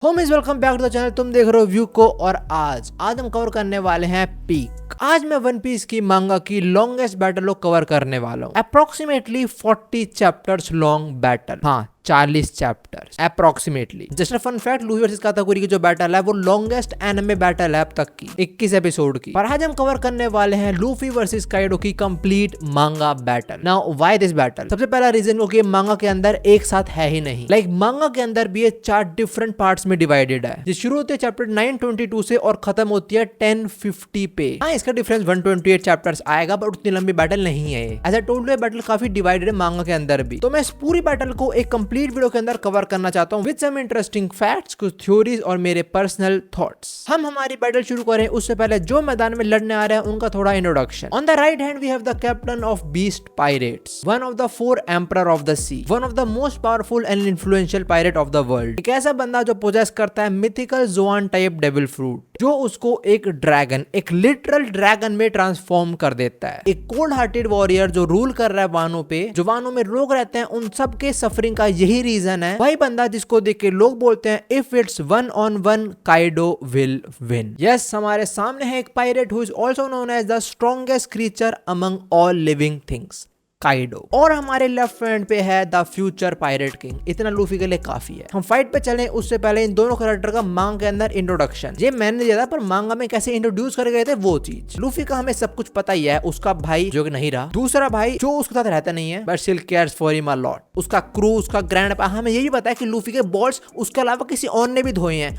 Homies welcome back to the channel. तुम देख रहे हो व्यू को और आज हम कवर करने वाले हैं पीक। आज मैं वन पीस की मांगा की लॉन्गेस्ट बैटल को कवर करने वाला हूँ। Approximately 40 chapters long battle. हाँ, 40 chapters approximately. Just fun fact, Luffy versus Katakuri की जो बैटल है वो लॉन्गेस्ट एनिमे बैटल है अब तक की, 21 एपिसोड की। पर आज हम कवर करने वाले हैं लूफी वर्सेस काइडो की कंप्लीट मांगा battle. Now why this battle? सबसे पहला रीजन क्योंकि मांगा के अंदर एक साथ है ही नहीं। लाइक मांगा के अंदर भी ये 4 डिफरेंट पार्ट्स में डिवाइडेड है, जो शुरू होती है चैप्टर 922 से और खत्म होती है 1050 पे। हाँ, इसका डिफरेंस 128 चैप्टर्स आएगा, बट उतनी लंबी बैटल नहीं है। As I told you, battle काफी डिवाइडेड है मांगा के अंदर भी। तो मैं इस पूरी बैटल को एक कंप्लीट वीडियो के अंदर कवर करना चाहता हूँ विद सम इंटरेस्टिंग फैक्ट्स, कुछ थ्योरीज और मेरे पर्सनल थॉट्स। हम हमारी बैटल शुरू करें उससे पहले जो मैदान में लड़ने आ रहे हैं उनका थोड़ा introduction. On the right hand we have the captain of beast pirates, one of the 4 emperor of the sea, one of the most powerful and influential pirate of the world. एक ऐसा बंदा जो पोजेस करता है mythical zoan type devil fruit, जो उसको एक dragon, एक लिटरल ड्रैगन में ट्रांसफॉर्म कर देता है। एक कोल्ड हार्टेड वॉरियर जो रूल कर रहा है वानों पे, जो वानों में लोग रहते हैं, उन सब के सफरिंग का यही रीजन है। वही बंदा जिसको देख के लोग बोलते हैं if it's 1-on-1 Kaido will win. Yes, हमारे सामने है एक pirate who is also known as the strongest creature among all living things, Kaido. और हमारे लेफ्ट हैंड पे है द फ्यूचर पायरेट किंग। इतना लूफी के लिए काफी है। हम फाइट पे चलें उससे पहले इन दोनों कैरेक्टर का मांगा के अंदर इंट्रोडक्शन ये मैंने दिया था, पर मांगा में कैसे इंट्रोड्यूस कर गए थे वो चीज। लूफी का हमें सब कुछ पता ही है। उसका भाई जो कि नहीं रहा, दूसरा भाई जो उसके साथ रहता नहीं है but still cares for him a lot, उसका क्रू, उसका ग्रैंडपा। हमें यही पता है कि लूफी के बॉल्स उसके अलावा किसी और ने भी धोए हैं।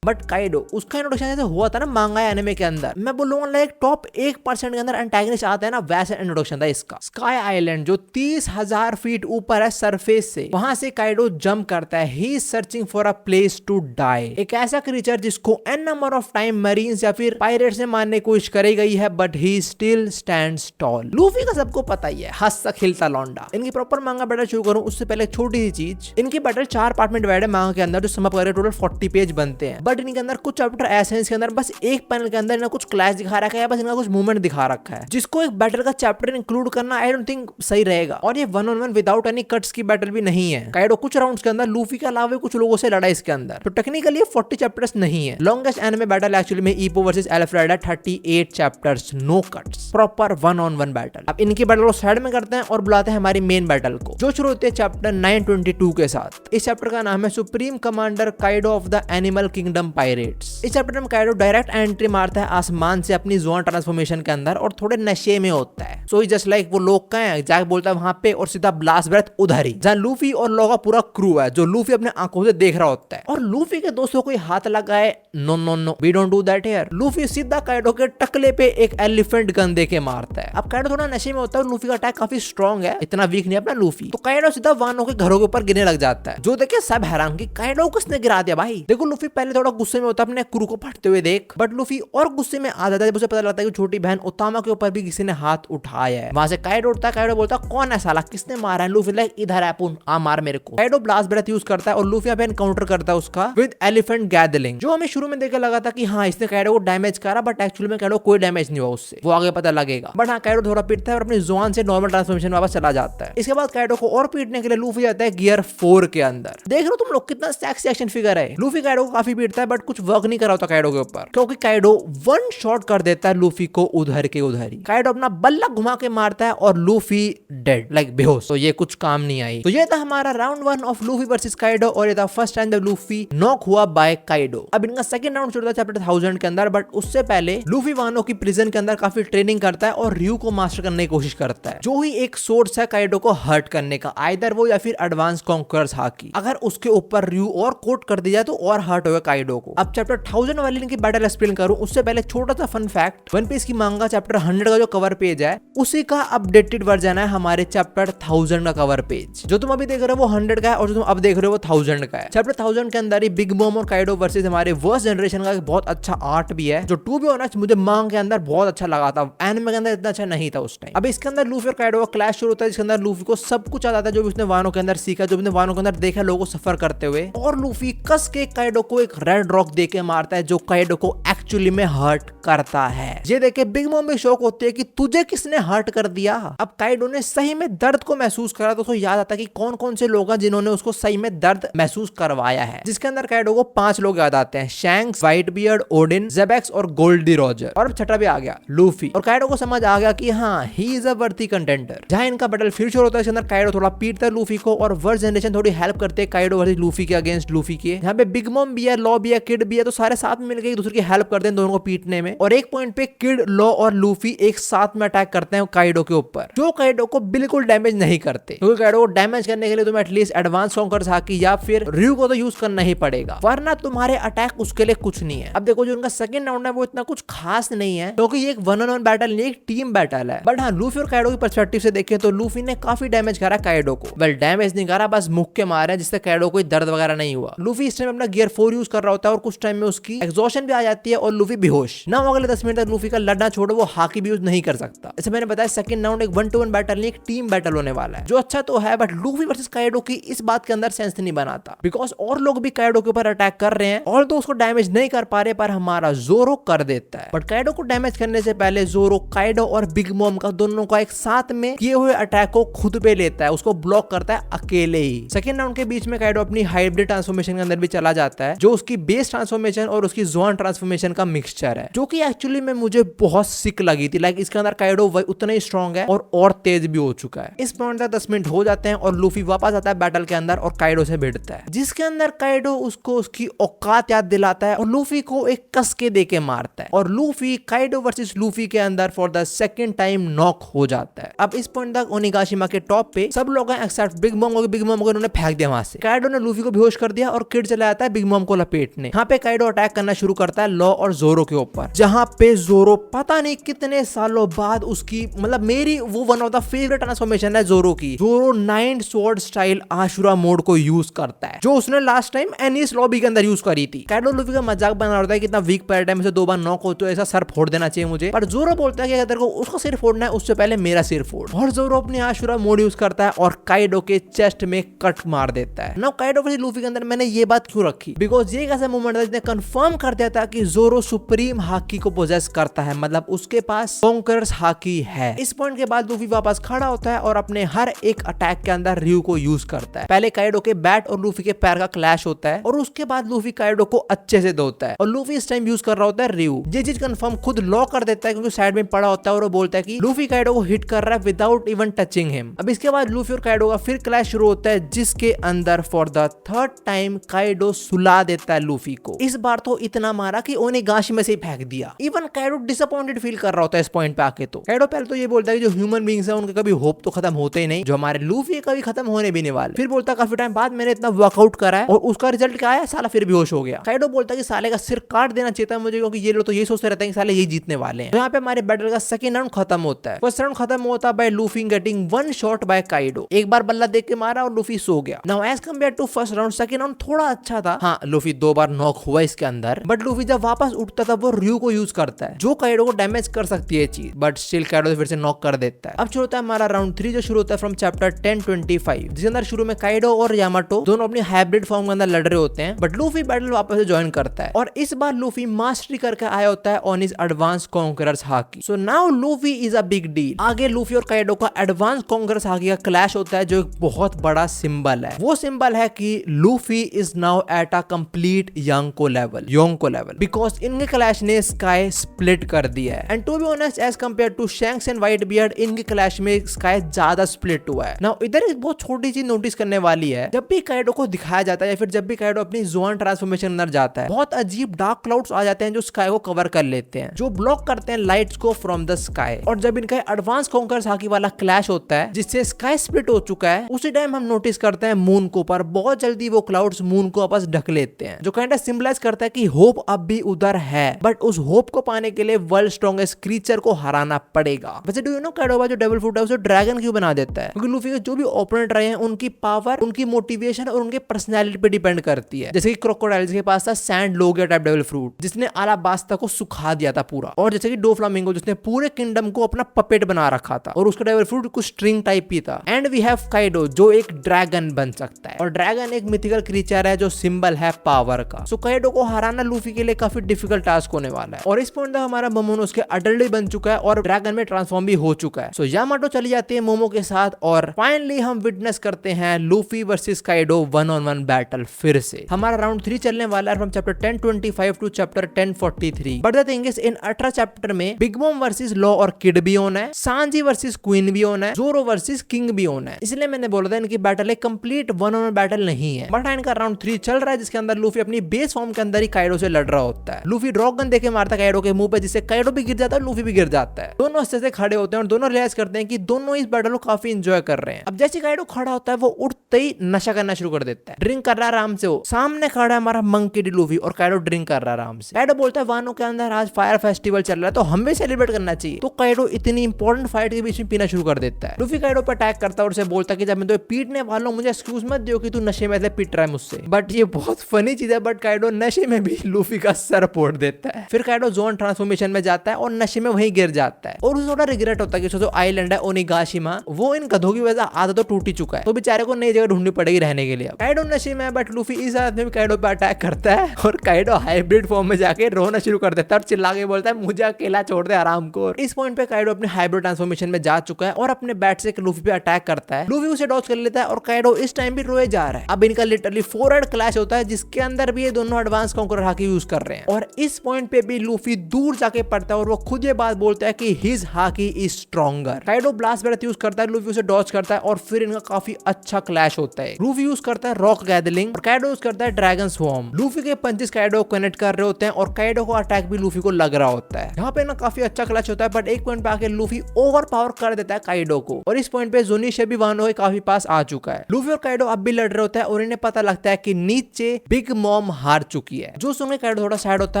बट काइडो, उसका इंट्रोडक्शन जैसे हुआ था ना मांगा एनिमे के अंदर, मैं बोलूंगा लाइक टॉप 1% के अंदर एंटागनिस्ट आता है ना, वैसे इंट्रोडक्शन था इसका। स्काई आइलैंड जो 30,000 फीट ऊपर है सरफेस से, वहां से काइडो जंप करता है। He is searching for a place to die. एक ऐसा क्रीचर जिसको an number of time marines या फिर पायरेट्स ने मारने की कोशिश करी गई है, but he still stands tall. Luffy का सबको पता ही है, हंसता खिलता लौंडा। इनकी प्रॉपर मांगा बैटल शुरू करूं उससे पहले एक छोटी सी चीज, इनकी बैटल 4 पार्ट में डिवाइड है मांगा के अंदर, जो सम अप करके टोटल 40 पेज बनते हैं। बट इनके अंदर कुछ चैप्टर ऐसे हैं इसके अंदर बस एक पैनल के अंदर इन्हें कुछ क्लैश दिखा रखा है, बस इनका कुछ मूवमेंट दिखा रखा है, जिसको एक बैटल का चैप्टर इंक्लूड करना आई डोंट थिंक सही रहेगा। और ये 1-on-1 विदाउट एनी कट्स की बैटल भी नहीं है। काइडो कुछ राउंड्स के अंदर लूफी के अलावा कुछ लोगों से लड़ा इसके अंदर, तो टेक्निकली ये 40 चैप्टर्स नहीं है। लॉन्गेस्ट एनिमे बैटल एक्चुअली में ईपो वर्सेस एल्फ्रेड है, 38 chapters, no cuts, proper 1-on-1 battle. अब इनकी बैटल को साइड में करते हैं और बुलाते हैं हमारी मेन बैटल को, जो शुरू होती है चैप्टर 922 के साथ। इस चैप्टर का नाम है supreme commander Kaido of the animal kingdom pirates. इस चैप्टर में काइडो डायरेक्ट एंट्री मारता है आसमान से अपनी जोन ट्रांसफॉर्मेशन के अंदर और थोड़े नशे में होता है। सो ही जस्ट लाइक वो लोग का है, जाके बोलता है वहां पे और सीधा ब्लास्ट ब्रेथ उधर ही, जहां लूफी और लोगों का पूरा क्रू है, जो लूफी अपने आंखों से देख रहा होता है। और लूफी के दोस्तों को हाथ लगाए, no no no, we don't do that here. Luffy सीधा काइडो के टकले पे एक एलिफेंट गन दे के मारता है। अब काइडो थोड़ा नशे में होता है, लूफी का अटैक काफी स्ट्रॉन्ग है, इतना वीक नहीं अपना लूफी। तो काइडो सीधा वानों के घरों के ऊपर गिरने लग जाता है, जो देखे सब हैरान कि काइडो किसने गिरा दिया भाई। देखो लूफी पहले थोड़ा गुस्से में होता है अपने क्रू को फटते हुए देख, बट लूफी और गुस्से में आ जाता है जब उसे पता लगता है कि छोटी बहन उतामा के ऊपर भी किसी ने हाथ उठाया है। वहां से काइडो उठता है, काइडो बोलता है कौन है साला, किसने मारा है? लूफी लाइक इधर है पुन, आ मार मेरे को। काइडो ब्लास्ट ब्रेथ यूज करता है और लूफी यहाँ पे एनकाउंटर करता है उसका विद एलिफेंट गैदरिंग, जो हमें शुरू में देखे लगा था कि हाँ इसने काइडो को डैमेज करा, बट एक्चुअली में काइडो कोई डैमेज नहीं हुआ उससे, वो आगे पता लगेगा। बट हाँ, काइडो थोड़ा पीटता है और अपनी जोन से नॉर्मल ट्रांसफॉर्मेशन वापस चला जाता है। इसके बाद काइडो को और पीटने के लिए लूफी जाता है गियर 4 के अंदर। देख रहे हो तुम लोग कितना सेक्सी एक्शन फिगर है। लूफी काइडो को काफी पीटता है, बट कुछ वर्क नहीं कर रहा होता काइडो के ऊपर, क्योंकि काइडो 1 शॉट कर देता है लूफी को उधर के उधर ही। काइडो अपना बल्ला घुमा के मारता है और लूफी डेड, लाइक बेहोश। तो ये कुछ काम नहीं आई। तो ये था हमारा round 1 of Luffy versus Kaido, और ये था फर्स्ट टाइम जब लूफी नॉक हुआ बाय काइडो। अब इनका सेकंड राउंड शुरू होता है चैप्टर 1000 के अंदर, बट उससे पहले लूफी वानो की प्रिजन के अंदर काफी ट्रेनिंग करता है और रयू को मास्टर करने की कोशिश करता है, जो ही एक सोर्स है काइडो को हर्ट करने का, आइदर वो या फिर एडवांस कॉन्करर्स हाकी। अगर उसके ऊपर रयू और कोट कर दिया तो और हर्ट होगा काइडो को। अब चैप्टर 1000 वाली इनकी बैटल एक्सप्लेन करूं उससे पहले छोटा सा फन फैक्ट, वन पीस की मांगा चैप्टर 100 का जो कवर पेज है उसी का अपडेटेड वर्जन है हमारे चैप्टर 1000 का कवर पेज। जो तुम अभी देख रहे हो वो 100 का है और जो तुम अब देख रहे हो वो 1000 का है। चैप्टर 1000 के अंदर ही बिग बॉम और काइडो वर्सेस हमारे वर्स्ट जनरेशन का एक बहुत अच्छा आर्ट भी है, जो टू बी ऑनेस्ट मुझे मांगा के अंदर बहुत अच्छा लगा था, एनिमे के अंदर इतना अच्छा नहीं था उस टाइम। अब इसके अंदर लूफी और काइडो का क्लैश शुरू होता है, जिसके अंदर लूफी को सब कुछ आता है जो भी उसने वानो के अंदर सीखा, जो उसने वानो के अंदर देखा लोगों को सफर करते हुए, और लूफी कस के काइडो को एक रेड रॉक दे के मारता है, जो काइडो को एक्चुअली में हर्ट करता है। ये देखे बिग मॉम भी शौक होती है कि तुझे किसने हर्ट कर दिया। अब काइडो ने सही में दर्द को महसूस करा तो उसको याद आता कि कौन कौन से लोग हैं जिन्होंने उसको सही में दर्द महसूस करवाया है, जिसके अंदर काइडो को 5 लोग याद आते हैं, शैंक्स, व्हाइट बियर्ड, ओडिन, जेबेक्स और गोल्डी रॉजर। और अब छठा भी आ गया, लूफी। और काइडो को समझ आ गया कि हाँ, he is a worthy contender. जहां इनका बैटल फिर शुरू होता है, इसके अंदर काइडो थोड़ा पीटता है लूफी को और वर्स्ट जनरेशन थोड़ी हेल्प करते हैं काइडो वर्सेस लूफी के अगेंस्ट लूफी के। यहाँ पे बिग मॉम भी है, लॉ भी है, किड भी है, तो सारे साथ में मिलकर एक दूसरे की हेल्प करते हैं दोनों को पीटने में। और एक पॉइंट पे किड, लॉ और लूफी एक साथ में अटैक करते हैं काइडो के ऊपर, जो काइडो को बिल्कुल डैमेज नहीं करते, क्योंकि काइडो को डैमेज करने के लिए तुम्हें एटलीस्ट एडवांस कॉन्कर्स हाकी या फिर रयू को तो यूज करना ही पड़ेगा, वरना तुम्हारे अटैक उसके लिए कुछ नहीं है। अब देखो जो उनका सेकंड राउंड है वो इतना कुछ खास नहीं है, क्योंकि ये एक 1-on-1 बैटल नहीं, एक टीम बैटल है। बट हाँ, लूफी और काइडो की पर्सपेक्टिव से देखें तो लूफी ने काफी डैमेज करा काइडो को। वेल, डैमेज नहीं करा, बस मुक्के मारे जिससे काइडो को दर्द वगैरह नहीं हुआ। लूफी इस टाइम अपना गियर 4 यूज कर रहा होता है और कुछ टाइम में उसकी एग्जॉशन भी आ जाती है और लूफी बेहोश ना। अगले 10 मिनट तक लूफी का लड़ना छोड़ो, वो हाकी भी यूज नहीं कर सकता। जैसे मैंने बताया, सेकंड राउंड एक 1-to-1 बैटल नहीं, एक टीम बैटल होने वाला है, जो अच्छा तो है, बट लूफी वर्सेस काइडो की इस बात के अंदर सेंस नहीं बनाता, बिकॉज और लोग भी काइडो के ऊपर अटैक कर रहे हैं और तो उसको डैमेज नहीं कर पा रहे, पर हमारा जोरो कर देता है। बट काइडो को डैमेज करने से पहले जोरो काइडो और बिग मॉम का दोनों का एक साथ में किए हुए अटैक को खुद पे लेता है, उसको ब्लॉक करता है अकेले ही। सेकंड राउंड के बीच में काइडो अपनी हाइब्रिड ट्रांसफॉर्मेशन के अंदर भी चला जाता है, जो उसकी बेस ट्रांसफॉर्मेशन और उसकी ज़ोन ट्रांसफॉर्मेशन का मिक्सचर है, जो कि एक्चुअली में मुझे बहुत सिक लगी थी। लाइक इसके अंदर काइडो उतना ही स्ट्रॉन्ग है और तेज भी हो चुका है। इस पॉइंट तक 10 मिनट हो जाते हैं और लूफी वापस आता है बैटल के अंदर और काइडो से भिड़ता है, जिसके अंदर काइडो उसको उसकी औकात याद दिलाता है और लूफी को एक कसके देके मारता है और लूफी काइडो वर्सेस लूफी के अंदर for the second time knock हो जाता है। अब इस पॉइंट तक ओनिगाशिमा के टॉप पे सब लोग हैं एक्सेप्ट बिग मॉम को। बिग मॉम को उन्होंने फेंक दिया वहां से। काइडो ने लूफी को बेहोश कर दिया और किड चला जाता है बिग मॉम को लपेटने। यहाँ पे काइडो अटैक करना शुरू करता है लॉ और जोरो के ऊपर, जहाँ पे जोरो पता नहीं कितने सालों बाद उसकी, मतलब मेरी वो one of the favourite transformation है जोरो की। जोरो 9 स्वॉर्ड स्टाइल आशुरा मोड को यूज करता है, जो उसने लास्ट टाइम एनिस लॉबी के अंदर यूज करी थी। काइडो लूफी का मजाक बना रहा है कितना वीक पैर टाइम से 2 बार नॉक हो तो ऐसा सर फोड़ देना चाहिए मुझे, पर जोरो बोलता है कि अगर को उसका सिर फोड़ना है उससे पहले मेरा सिर फोड़। और जोरो अपनी आशुरा मोड यूज करता है और काइडो के चेस्ट में कट मार देता है। नाउ काइडो वर्सेस लूफी के अंदर मैंने ये बात क्यों रखी, बिकॉज ये एक ऐसा मोमेंट था जिसने कंफर्म कर दिया था कि जोरो सुप्रीम हाकी को पोजेस करता है, मतलब उसके पास कॉन्करर्स हाकी है। इस पॉइंट के बाद लूफी वापस खड़ा होता है और अपने हर एक अटैक के अंदर रयू को यूज करता है। पहले काइडो के बैट और लूफी के पैर का क्लैश होता है और उसके बाद लूफी काइडो को अच्छे से धोता है और लूफी इस टाइम यूज कर रहा होता है रयू। ये चीज कंफर्म खुद लॉ कर देता है क्योंकि साइड में पड़ा होता है और वो बोलता है कि लूफी काइडो को हिट कर रहा है विदाउट इवन टचिंग हिम। अब इसके बाद लूफी और काइडो का फिर क्लैश शुरू होता है, जिसके अंदर for the third time Kaido सुला देता है लूफी को। इस बार तो इतना मारा कि ओनिगाशिमा से ही फेंक दिया। इवन काइडो डिसअपॉइंटेड फील कर रहा होता है इस पॉइंट पे आके। तो काइडो पहले तो ये बोलता है कि जो ह्यूमन बीइंग्स हैं उनके कभी होप तो खत्म होते ही नहीं, जो हमारे लूफी कभी खत्म होने भी नहीं वाले। फिर बोलता है काफी टाइम बाद मैंने इतना वर्कआउट करा है और उसका रिजल्ट क्या है, साला फिर बेहोश हो गया। काइडो बोलता है कि साले का सिर काट देना चाहिए था मुझे, क्योंकि ये लोग तो ये सोचते रहते हैं कि साले यही जीतने वाले हैं। तो यहाँ पे हमारे बैटल का सेकंड राउंड खत्म होता है। फर्स्ट राउंड खत्म होता है by Luffy getting 1 shot by Kaido. एक बार बल्ला देख के मारा और लूफी सो गया। Now as compare to first round, second round थोड़ा अच्छा था। हाँ, लूफी 2 बार नॉक हुआ इसके अंदर, बट लूफी जब वापस उठता था वो रयू को यूज करता है, जो काइडो को डैमेज कर सकती है चीज, बट स्टिल काइडो फिर से नॉक कर देता है। अब शुरू होता है हमारा राउंड 3, जो शुरू होता है फ्रॉम चैप्टर 1025, जिसके अंदर शुरू में काइडो और यामाटो दोनों अपनी हाइब्रिड फॉर्म के अंदर लड़ रहे होते हैं, बट लूफी बैटल वापस से ज्वाइन करता है और इस बार लूफी मास्टरी करके आया होता है on his advance conquerors hockey. So now Luffy is a big deal. आगे लूफी और काइडो का एडवांस कॉन्करर्स हाकी का क्लैश होता है, जो एक बहुत बड़ा सिंबल है। वो सिंबल है कि Luffy is now at a complete Yonko level, because इनके क्लैश ने स्काई स्प्लिट कर दिया है। And to be honest, as compare to Shanks and Whitebeard, इनके क्लैश में स्काई ज्यादा स्प्लिट हुआ है। नाउ इधर एक बहुत छोटी चीज नोटिस करने वाली है, जब भी काइडो को दिखाया जाता है या फिर जब भी काइडो अपनी ज़ोन ट्रांसफॉर्मेशन अंदर जाता है, बहुत अजीब डार्क क्लाउड्स आ जाते हैं जो स्काई को कवर कर लेते हैं, जो ब्लॉक करते हैं लाइट्स को फ्रॉम द स्काई। और जब इनका एडवांस कॉन्करर्स हाकी वाला क्लैश होता है जिससे स्काई स्प्लिट हो चुका है, उसी टाइम हम नोटिस करते हैं मून को ऊपर बहुत जल्दी वो क्लाउड्स मून को वापस ढक लेते हैं, जो काइंड ऑफ सिंबलाइज करता है कि होप अब भी उधर है, बट उस होप को पाने के लिए वर्ल्ड स्ट्रॉन्गेस्ट क्रीचर को हराना पड़ेगा। वैसे डू यू नो काइडो जो डेविल फ्रूट है उसे ड्रैगन क्यों बना देता है? क्योंकि लूफी के जो भी ओपोनेंट रहे हैं उनकी पावर, उनकी मोटिवेशन और उनके पर्सनैलिटी पे डिपेंड करती है। जैसे कि क्रोकोडाइल के पास था sand Logia type devil fruit, जिसने अलाबास्ता को सुखा दिया था पूरा, और जैसे कि डोफ्लामिंगो जिसने पूरे किंगडम को अपना पपेट बना रखा था और उसका डेविल फ्रूट कुछ स्ट्रिंग टाइप ही था। एंड वी हैव काइडो जो एक ड्रैगन बन सकता है, और ड्रैगन एक मिथिकल क्रीचर है जो सिंबल है पावर का। सो काइडो को हराना लूफी के लिए काफी डिफिकल्ट टास्क होने वाला है। और इस पॉइंट तक हमारा मोमोनोसुके अडल्ट बन चुका है और ड्रैगन में ट्रांसफॉर्म भी हो चुका है। सो यामाटो चली जाती है मोमो के साथ और फाइनली हम विटनेस करते हैं Luffy versus Kaido 1-on-1 battle. फिर से हमारा राउंड 3 चलने वाला है from chapter 1025 to chapter 1043। But the thing is in 18 chapter में बिग मॉम वर्सेस लॉ और किड भी होना है, सांजी वर्सेस क्वीन भी होना है, जोरो वर्सेस किंग भी होना है। इसलिए मैंने बोला था इनकी बैटल एक कंप्लीट 1-on-1 बैटल नहीं है। बट इनका राउंड 3 चल रहा है जिसके अंदर लूफी अपनी बेस फॉर्म के अंदर ही काइडो से लड़ रहा होता है। लूफी ड्रॉग गन देके मारता है काइडो के मुंह पे, जिससे काइडो भी गिर जाता है, लूफी भी गिर जाता है। दोनों अच्छे से खड़े होते हैं और दोनों रियलाइज करते हैं कि दोनों इस बैटल को काफी एंजॉय कर रहे हैं। अब जैसे काइडो खड़ा होता है वो उठते ही नशा करना शुरू कर देता है, ड्रिंक कर रहा है आराम से। वो सामने खड़ा है हमारा मंकी डी लूफी और काइडो ड्रिंक कर रहा है आराम से। काइडो बोलता है वानो के अंदर आज फायर फेस्टिवल चल रहा है तो हमें सेलिब्रेट करना चाहिए। तो काइडो इतनी इंपॉर्टेंट फाइट के बीच में पीना शुरू कर देता है। लूफी काइडो पर अटैक करता है और उसे बोलता है कि जब मैं तो पीटने वाला हूं मुझे एक्सक्यूज मत दियो कि तू नशे में पीट रहा है मुझसे। बट ये बहुत फनी चीज है, बट काइडो नशे में भी लूफी का सर फोड़ देता है। फिर काइडो जोन ट्रांसफॉर्मेशन में जाता है और नशे में वहीं गिर जाता है और उसे थोड़ा रिग्रेट होता है कि जो आइलैंड है ओनिगाशिमा वो इन गधों की वजह से आधा तो टूट ही चुका है, तो बेचारे को नई जगह ढूंढनी पड़ेगी रहने के लिए। काइडो नशे में, बट लूफी इस हालत में भी काइडो पे अटैक करता है और काइडो हाइब्रिड फॉर्म में जाके रोना शुरू कर देता है और चिल्ला के बोलता है मुझे अकेला छोड़ दे आराम को। इस पॉइंट पे काइडो अपने हाइब्रिड ट्रांसफॉर्मेशन में जा चुका है और अपने बैट से लूफी पे अटैक करता है। लूफी उसे डॉज कर लेता है और काइडो इस टाइम भी रोए जा रहा है। अब इनका लिटरली फोरहेड क्लैश होता है जिसके अंदर भी ये दोनों एडवांस कॉन्करर हाकी यूज कर रहे हैं और इस पॉइंट पे भी लूफी दूर जाके पड़ता है और वो खुद ये बात बोलता है कि his haki is stronger. Kaido blast breath use करता है, लूफी उसे डॉज करता है और फिर इनका काफी अच्छा क्लैश होता है। लूफी यूज करता है रॉक गैदरिंग और काइडो यूज करता है ड्रैगन स्वॉर्म। लूफी के पंचेस काइडो को कनेक्ट कर रहे होते हैं और काइडो को अटैक भी लूफी को लग रहा होता है। यहाँ पे ना काफी अच्छा क्लैश होता है, बट एक पॉइंट पे आके लूफी ओवर पावर कर देता है काइडो को और इस पॉइंट पे जोनिशा भी वानो के काफी पास आ चुका है। लूफी और काइडो अब भी लड़ रहे होता है और इन्हें पता लगता है कि नीचे बिग मॉम हार चुकी है। जो सुनकर काइडो थोड़ा सैड होता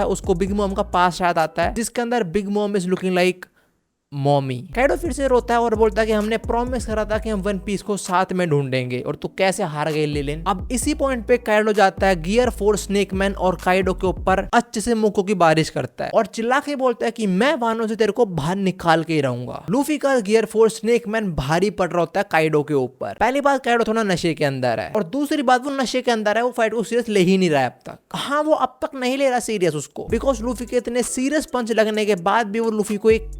है, उसको बिग मॉम का पास याद आता है जिसके अंदर Big Mom is looking like mommy. Kaido फिर से रोता है और बोलता है कि हमने प्रॉमिस करा था कि हम वन पीस को साथ में ढूंढेंगे और तू कैसे हार गई लिलिन। अब इसी पॉइंट पे काइडो जाता है गियर फोर्स स्नेक मैन और काइडो के ऊपर अच्छे से मुक्कों की बारिश करता है और चिल्ला के बोलता है कि मैं वानो से तेरे को बाहर निकाल के ही रहूंगा। लूफी का गियर फोर्स स्नेक मैन भारी पड़ रहा होता है काइडो के ऊपर। पहली बात काइडो थोड़ा नशे के अंदर है और दूसरी बात वो नशे के अंदर है, वो फाइट को सीरियस ले ही नहीं रहा है अब तक। हाँ वो अब तक नहीं ले रहा सीरियस उसको, बिकॉज लूफी के इतने सीरियस पंच लगने के बाद भी वो लूफी को एक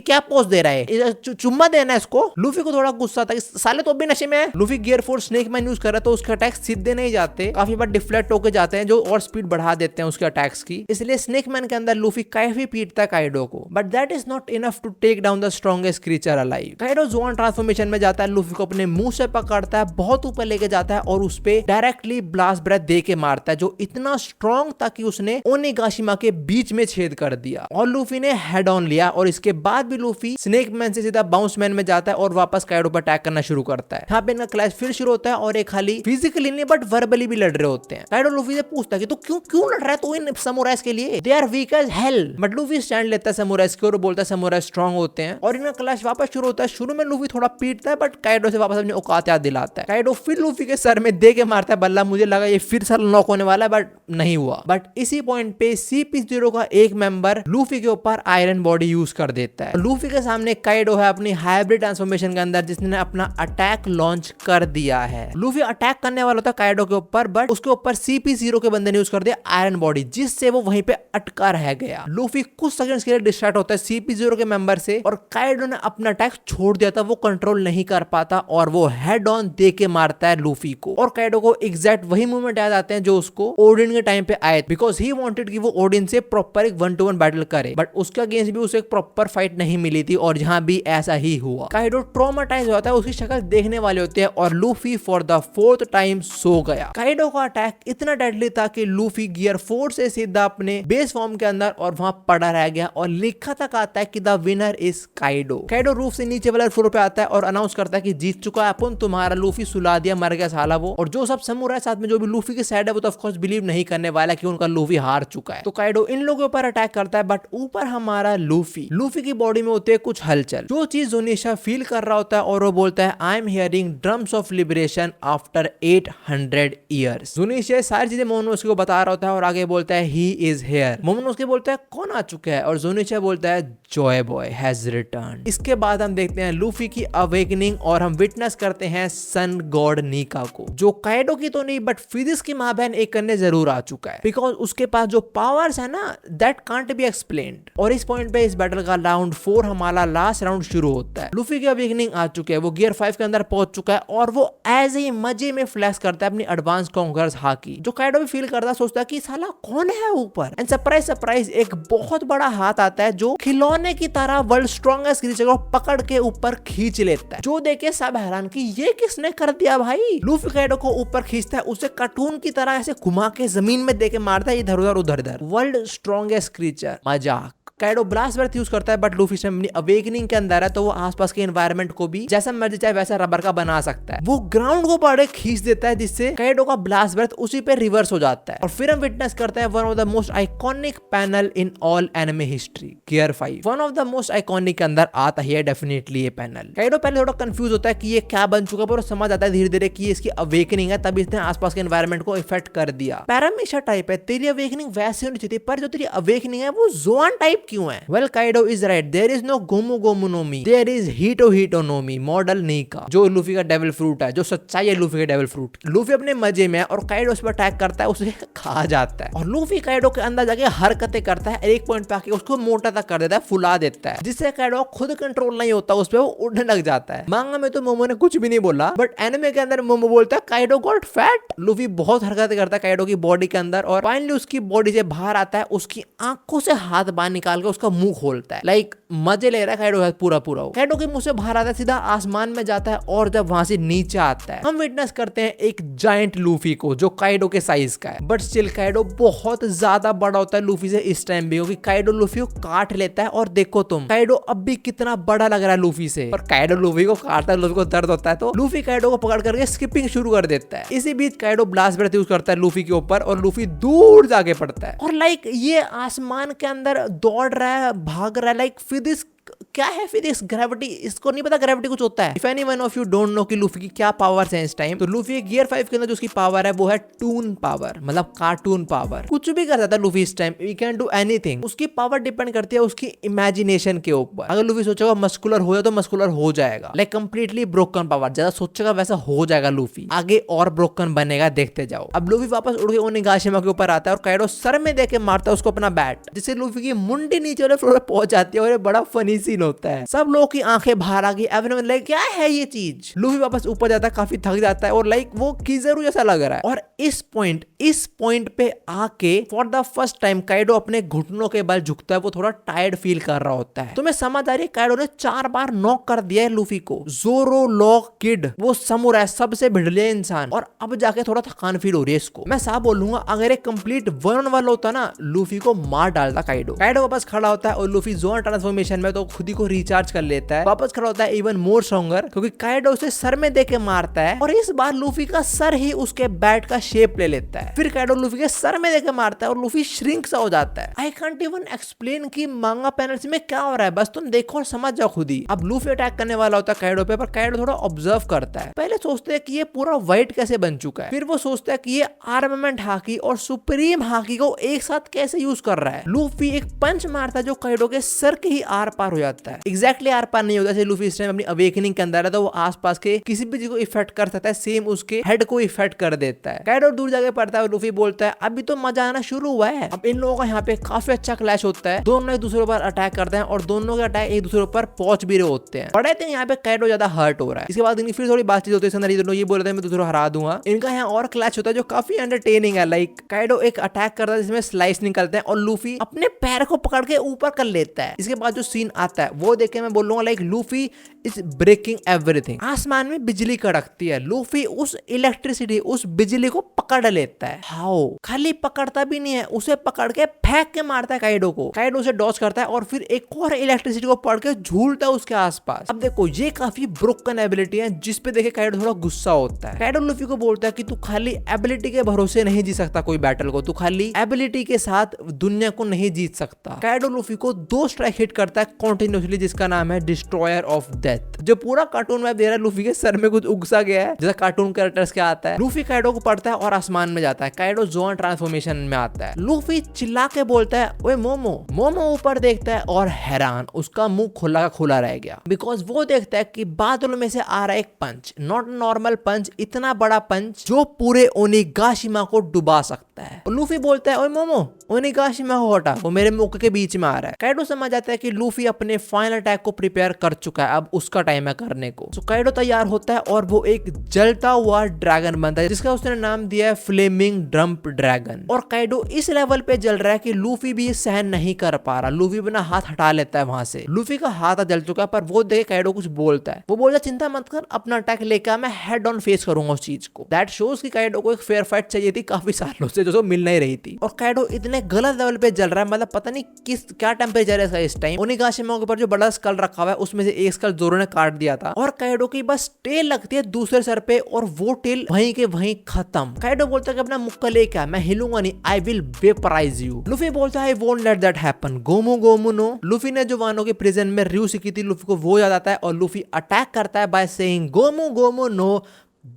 क्या पोज दे रहा है, चुम्मा देना है इसको। लूफी को थोड़ा गुस्सा था कि साले तो भी नशे में है। Luffy gear force snake man use कर रहा है तो उसके अटैक सीधे नहीं जाते, काफी बार डिफ्लेक्ट होके जाते हैं जो और स्पीड बढ़ा देते हैं उसके अटैक्स की। इसलिए स्नेक मैन के अंदर लूफी काफी पीटता है काइडो को, but that is not enough to take down the strongest creature alive. Kaido zone transformation में जाता है, लूफी को अपने मुंह से पकड़ता है, बहुत ऊपर लेके जाता है और उस पे डायरेक्टली ब्लास्ट ब्रेथ दे के मारता है जो इतना स्ट्रॉन्ग था कि उसने ओनिगाशिमा के बीच में छेद कर दिया और लूफी ने हेड ऑन लिया। और इसके बाद भी लूफी स्नेक मैन से सीधा बाउंस मैन में जाता है और वापस काइडो पर अटैक करना शुरू करता है। यहाँ पे इनका क्लैश फिर शुरू होता है और एक खाली फिजिकली नहीं बट वर्बली भी लड़ रहे होते हैं। काइडो लूफी से पूछता है कि तू क्यों लड़ रहा है तू इन समुराइज के लिए, they are weak as hell. But Luffy stand लेता है समुराइज के और बोलता है समुराइज स्ट्रॉन्ग होते हैं और इनका क्लैश वापस शुरू होता है। शुरू में लूफी थोड़ा पीटता है बट काइडो से वापस अपनी औकात याद दिलाता है। काइडो फिर लूफी के सर में दे के मारता है बल्ला, मुझे लगा ये फिर सर नॉक होने वाला है बट नहीं हुआ। बट इसी पॉइंट पे CP0 का एक मेंबर लूफी के ऊपर आयरन बॉडी यूज कर देता है। लूफी के सामने काइडो है अपनी हाइब्रिड ट्रांसफॉर्मेशन के अंदर जिसने अपना अटैक लॉन्च कर दिया है। लूफी अटैक करने वाला था काइडो के ऊपर बट उसके ऊपर CP0 के बंदे ने यूज कर दिया आयरन बॉडी जिससे वो वहीं पे अटका रह गया। लूफी कुछ सेकंड्स के लिए डिस्ट्रैक्ट होता है CP0 के मेंबर से और काइडो ने अपना अटैक छोड़ दिया था, वो कंट्रोल नहीं कर पाता और वो हेड ऑन दे के मारता है लूफी को। और काइडो को एग्जैक्ट वही मूवमेंट याद आते हैं जो उसको ओडिन के टाइम पे आए, बिकॉज ही वांटेड कि वो ओडिन से प्रॉपर एक 1-to-1 बैटल करे, बट उसके अगेंस्ट भी उसे एक प्रॉपर फाइट नहीं मिली थी और यहाँ भी ऐसा ही हुआ। काइडो ट्रॉमाटाइज होता है, उसकी शक्ल देखने वाले होते हैं और Luffy for the 4th time so गया। काइडो का अटैक इतना डेडली था कि लूफी गियर 4 से सीधा अपने बेस फॉर्म के अंदर और वहां पड़ा रह गया और लिखा तक आता है कि the winner is Kaido. Kaido roof से नीचे वाले फ्लोर पे आता है और अनाउंस करता है कि जीत चुका है अपन, तुम्हारा लूफी सुला दिया, मर गया साला वो। और जो सब समुराई साथ में जो भी लूफी के साइड है वो तो ऑफ कोर्स बिलीव नहीं करने वाला कि उनका लूफी हार चुका है। तो काइडो इन लोगों पर अटैक करता है बट ऊपर हमारा लूफी की बॉडी बॉडी में होती है कुछ हलचल, जो चीज जोनिशा फील कर रहा होता है और वो बोलता है I am hearing drums of liberation after 800 years. जोनिशा सारी चीजें मोमोनोस्की को बता रहा होता है और आगे बोलता है ही इज हियर। मोमोनोस्की बोलता है कौन आ चुका है और जोनिशा बोलता है जॉय बॉय हैज रिटर्न। इसके बाद हम देखते हैं लूफी की अवेकनिंग और हम विटनेस करते हैं सन गॉड नीका को, जो काइडो की तो नहीं बट फिजिक्स की मां बहन एक करने जरूर आ चुका है, बिकॉज उसके पास जो पावर्स है ना दैट कांट बी एक्सप्लेन्ड। और इस पॉइंट पे इस बैटल का राउंड 4 हमारा लास्ट राउंड शुरू होता है। लूफी की अवेकनिंग आ चुकी है, वो गियर 5 के अंदर पहुंच चुका है और वो एज ही मजे में फ्लैश करता है अपनी एडवांस कॉन्करर्स हाकी, जो काइडो भी फील करता है, सोचता है कि साला कौन है ऊपर। एंड सरप्राइज सरप्राइज एक बहुत बड़ा हाथ आता है जो खिलौने की तरह वर्ल्ड स्ट्रॉन्गेस्ट क्रीचर को पकड़ के ऊपर खींच लेता है, जो देखे सब हैरान कि ये किसने कर दिया भाई। लूफी काइडो को ऊपर खींचता है, उसे कार्टून की तरह ऐसे घुमा के जमीन में देके मारता है इधर उधर उधर उधर। वर्ल्ड स्ट्रॉन्गेस्ट क्रीचर, मजाक। काइडो ब्लास्ट ब्रेथ यूज करता है बट लूफी से अपनी अवेकनिंग के अंदर है तो वो आसपास के एनवायरनमेंट को भी जैसा मर्जी चाहे वैसा रबर का बना सकता है। वो ग्राउंड को बड़े खींच देता है जिससे काइडो का ब्लास्ट ब्रेथ उसी पे रिवर्स हो जाता है। और फिर हम विटनेस करते हैं one of the most iconic panel in all anime history, gear 5। One of the most iconic के अंदर आता है डेफिनेटली ये पैनल। काइडो पहले थोड़ा कंफ्यूज होता है कि ये क्या बन चुका है, पर समझ आता है धीरे धीरे कि इसकी अवेकनिंग है, तभी इसने आसपास के एनवायरमेंट को इफेक्ट कर दिया। पैरामीशा टाइप है, तेरी अवेकनिंग वैसे होनी चाहिए, पर जो तेरी अवेकनिंग है वो जोआन टाइप क्यों है? Well Kaido is right, there is no गोमू गोमू नो मी, there is हीटो हीटो नो मी, मॉडल नीका, जो लूफी का डेविल फ्रूट है, जो सच्चाई है लूफी का डेविल फ्रूट। लूफी अपने मजे में और काइडो उस पर अटैक करता है, उसे खा जाता है और लूफी काइडो के अंदर जाके हरकतें करता है, एक पॉइंट पे आके उसको मोटा तक कर देता है, फुला देता है, जिससे काइडो खुद कंट्रोल नहीं होता उस पे, वो उड़ने लग जाता है। मांगा में तो मोमो ने कुछ भी नहीं बोला बट एनिमे के अंदर मोमो बोलता है काइडो गॉट फैट। लूफी बहुत हरकतें करता है काइडो की बॉडी के अंदर और फाइनली उसकी बॉडी से बाहर आता है, उसकी आंखों से हाथ बाहर निकाल के उसका मुंह खोलता है, लाइक मजे ले रहा है काइडो पूरा पूरा। काइडो के मुंह से बाहर आता है, सीधा आसमान में जाता है और जब वहां से नीचे आता है हम विटनेस करते हैं एक जायंट लूफी को जो काइडो के साइज का है, बट स्टिल काइडो बहुत ज्यादा बड़ा होता है लूफी से इस टाइम भी, क्योंकि काइडो लूफी को काट लेता है। और देखो तुम काइडो अब भी कितना बड़ा लग रहा है लूफी से, पर काइडो लूफी को काटता है, लूफी को दर्द होता है तो लूफी काइडो को पकड़ करके स्किपिंग शुरू कर देता है। इसी बीच काइडो ब्लास्ट ब्रेथ यूज करता है लूफी के ऊपर और लूफी दूर जाके पड़ता है और लाइक ये आसमान के अंदर दौड़ रहा है, भाग रहा है, लाइक फिजिक्स क्या है, फिजिक्स, ग्रेविटी, इसको नहीं पता ग्रेविटी कुछ होता है। If any one of you don't know कि लूफी की क्या पावर्स हैं इस टाइम, तो लूफी गियर 5 के अंदर जो उसकी पावर है वो है टून पावर, मतलब कार्टून पावर। कुछ भी कर सकता है लूफी इस time, we can do anything. उसकी पावर डिपेंड करती है उसकी इमेजिनेशन के ऊपर। अगर लूफी सोचेगा मस्कुलर हो जाए तो मस्कुलर हो जाएगा, लाइक कंप्लीटली ब्रोकन पावर, जैसा सोचेगा वैसा हो जाएगा लूफी, आगे और ब्रोकन बनेगा, देखते जाओ। अब लूफी वापस उड़ के ओनिगाशिमा के ऊपर आता है और काइडो सर में देके मारता है उसको अपना बैट, जिससे लूफी की मुंडी नीचे वाले फ्लोर पे पहुंच जाती है और ये बड़ा फनी सीन होता है। सब लोगों की आंखें बाहर आ गई, एवरीवन लाइक क्या है ये चीज। लूफी वापस ऊपर जाता है, काफी थक जाता है और लाइक वो किज़रू जैसा लग रहा है। और इस पॉइंट पे आके for the first time Kaido अपने घुटनों के बल झुकता है, वो थोड़ा टायर्ड फील कर रहा होता है। तुम्हें समझ आ रही है काइडो ने 4 बार नॉक कर दिया है लूफी को। जोरो लॉक किड, वो समुराई सबसे भिड़ले इंसान, और अब जाके थोड़ा थकान फील हो रही है इसको। मैं साफ बोलूंगा अगर एक कंप्लीट 1-on-1 होता ना, लूफी को मार डालता काइडो। काइडो वापस खड़ा होता है और लूफी जोन ट्रांसफॉर्मेशन में तो खुद ही को रिचार्ज कर लेता है, वापस खड़ा होता है इवन मोर स्ट्रॉन्गर, क्योंकि काइडो उसे सर में देके मारता है और इस बार लूफी का सर ही उसके बैट का शेप ले लेता है। फिर काइडो लूफी के सर में देके मारता है और लूफी श्रिंक सा हो जाता है। आई कांट इवन एक्सप्लेन कि मांगा पैनल्स में क्या हो रहा है, बस तुम देखो और समझ जाओ खुद ही। अब लूफी अटैक करने वाला होता है काइडो पे, पर काइडो थोड़ा ऑब्जर्व करता है। पहले सोचते हैं कि ये पूरा व्हाइट कैसे बन चुका है, फिर वो सोचता है कि ये आर्मामेंट हाकी और सुप्रीम हाकी को एक साथ कैसे यूज कर रहा है। लूफी एक पंच मारता है जो काइडो के सर के ही आर पार हो जाता है। एग्जैक्टली आर पार नहीं होता, जैसे लूफी इस टाइम अपनी अवेकनिंग के अंदर है तो वो आसपास के किसी भी चीज को इफेक्ट कर सकता है, सेम उसके हेड को इफेक्ट कर देता है। काइडो दूर जाके पड़ता है और लूफी बोलता है अभी तो मजा आना शुरू हुआ है। अब इन लोगों का यहाँ पे काफी अच्छा क्लैश होता है, दोनों एक दूसरे पर अटैक करते हैं और दोनों के अटैक एक दूसरे पर पहुंच भी रहे होते हैं। बड़े थे यहाँ पे काइडो ज्यादा हर्ट हो रहा है। इसके बाद इनकी फिर थोड़ी बातचीत होती है, दोनों ये बोल रहे हैं मैं दूसरों हरा दूंगा। इनका यहाँ और क्लैश होता है जो काफी एंटरटेनिंग है। लाइक काइडो एक अटैक करता है जिसमें स्लाइस निकलते हैं और लूफी अपने पैर को पकड़ के ऊपर कर लेता है। इसके बाद जो सीन आता है वो देख के मैं बोलूंगा like Luffy is breaking everything. आसमान में बिजली कड़कती है, लूफी उस इलेक्ट्रिसिटी, उस बिजली को पकड़ लेता है। हाउ, खाली पकड़ता भी नहीं है, उसे पकड़ के फेंक के मारता है काइडो को। काइडो उसे डॉज करता है और फिर एक और इलेक्ट्रिसिटी को पकड़ के झूलता है उसके आसपास। अब देखो ये काफी ब्रोकन एबिलिटी है जिसपे देखे काइडो थोड़ा गुस्सा होता है। काइडो लूफी को बोलता है कि तू खाली एबिलिटी के भरोसे नहीं जीत सकता कोई बैटल को, तू खाली एबिलिटी के साथ दुनिया को नहीं जीत सकता। काइडो लूफी को 2 स्ट्राइक हिट करता है कंटिन्यूसली कंटिन्यूसली जिसका नाम है डिस्ट्रॉयर ऑफ डेथ। जो पूरा कार्टून में दे रहा है लूफी के सर में कुछ उगसा गया है जैसा कार्टून कैरेक्टर्स के आता है। लूफी काइडो को पढ़ता है और आसमान में जाता है। काइडो जोन ट्रांसफॉर्मेशन में आता है। लूफी चिल्ला के बोलता है ओए मोमो। मोमो ऊपर देखता है और हैरान, उसका मुंह खुला का खुला रह गया बिकॉज वो देखता है कि बादलों में से आ रहा है एक पंच, नॉट नॉर्मल पंच, इतना बड़ा पंच जो पूरे ओनिगाशिमा को डुबा सकता है। लूफी बोलता है ओए मोमो ओनिगाशिमा को हटा, वो मेरे मुख के बीच में आ रहा है। काइडो समझ जाता है कि लूफी अपने फाइनल अटैक को प्रिपेयर कर चुका है, अब उसका टाइम है करने को। तो काइडो तैयार होता है और वो एक जलता हुआ ड्रैगन बनता है जिसका उसने नाम दिया है फ्लेमिंग ड्रम्प ड्रैगन। और काइडो इस लेवल पे जल रहा है कि लूफी भी सहन नहीं कर पा रहा। लूफी अपना हाथ हटा लेता है वहां से। लूफी का हाथ जल चुका है पर वो देखे काइडो कुछ बोलता है। वो बोलता है चिंता मत कर, अपना अटैक लेकर मैं हेड ऑन फेस करूंगा उस चीज को। दैट शोज कि काइडो को एक फेयर फाइट चाहिए थी काफी सालों से जो मिल नहीं रही थी। और काइडो इतने गलत लेवल पे जल रहा है, मतलब पता नहीं किस क्या टेम्परेचर है इसका इस टाइम। ओनिगाशिमा के ऊपर जो बड़ा स्कल रखा हुआ है उसमें से एक स्कल जोरो ने काट दिया था और काइडो की बस टेल लगती है दूसरे सर पे और वो टेल वहीं के वहीं खत्म। काइडो बोलता है कि अपना मुक्का लेके आ, मैं हिलूंगा नहीं, I will vaporise you. Luffy बोलता है I won't let that happen, Gomu Gomu no. Luffy ने जो वानो के प्रिजन में र्यू सीखी थी लूफी को वो याद आता है और लूफी अटैक करता है बाय सेइंग गोमू गोमू नो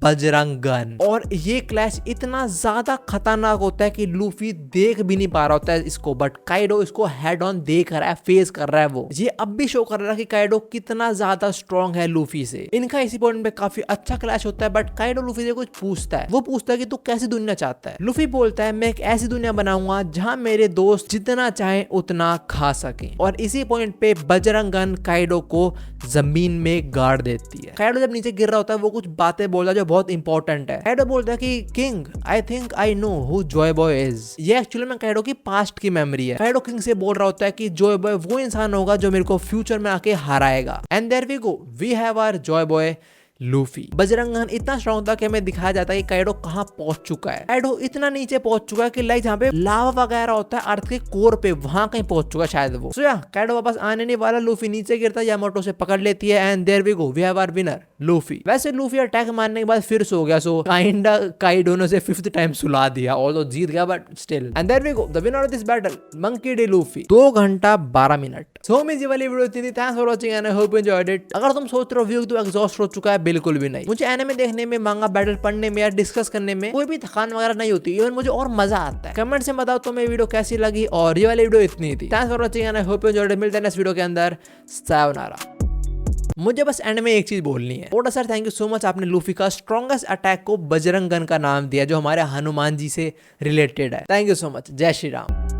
बजरंगन। और ये क्लैश इतना ज्यादा खतरनाक होता है कि लूफी देख भी नहीं पा रहा होता है इसको, बट काइडो इसको हेड ऑन देख रहा है, फेस कर रहा है। वो ये अब भी शो कर रहा है कि काइडो कितना ज्यादा स्ट्रॉन्ग है लूफी से। इनका इसी पॉइंट पे काफी अच्छा क्लैश होता है बट काइडो लूफी से कुछ पूछता है। वो पूछता है कि तू कैसी दुनिया चाहता है। लूफी बोलता है मैं एक ऐसी दुनिया बनाऊंगा जहां मेरे दोस्त जितना चाहे उतना खा सके। और इसी पॉइंट पे बजरंगन काइडो को जमीन में गाड़ देती है। काइडो जब नीचे गिर रहा होता है वो कुछ बातें बोलता है जो बहुत इंपॉर्टेंट है। काइडो बोलता है कि king I think I know who Joy boy is. ये एक्चुअली में काइडो की पास्ट की मेमोरी है। काइडो किंग से बोल रहा होता है कि जॉय बॉय वो इंसान होगा जो मेरे को फ्यूचर में आके हराएगा। And there we go, we have our Joy Boy Luffy. बजरंगन इतना स्ट्रॉन्ग था कि हमें दिखाया जाता है कि काइडो कहां पहुंच चुका है। काइडो इतना नीचे पहुंच चुका है कि लाइक जहां पे लावा वगैरह होता है अर्थ के कोर पे, वहां कहीं पहुंच चुका है शायद वो। सो काइडो वापस आने नहीं वाला। लूफी नीचे गिरता है, यामाटो से पकड़ लेती है and there we go, we have our winner Luffy. वैसे लूफी अटैक मारने के बाद फिर सो गया, सो काइंडा काइडो ने उसे 5th टाइम सुला दिया, ऑल्दो जीत गया but still. And there we go, the winner of this battle Monkey D Luffy. 2 घंटा 12 मिनट। सो मेरी ये वाली वीडियो थी। Thanks for watching and I hope you enjoyed it. अगर तुम सोच रहे हो व्यू तो एग्जॉस्ट हो चुका है, बिल्कुल भी नहीं। मुझे एनिमे देखने में, मांगा बैटल पढ़ने में या डिस्कस करने में कोई भी थकान वगैरह नहीं होती। इवन मुझे और मजा आता है। कमेंट से बताओ तुम्हें वीडियो कैसी लगी और ये वाली वीडियो इतनी थी। Thanks for watching and I hope you enjoyed it. मिलते हैं नेक्स्ट वीडियो के अंदर। सायोनारा। मुझे बस एंड में एक चीज बोलनी है। Oda sir thank you so much, आपने लूफी का स्ट्रॉन्गेस्ट अटैक को बजरंगन का नाम दिया जो हमारे हनुमान जी से रिलेटेड है। Thank you so much. जय श्री राम।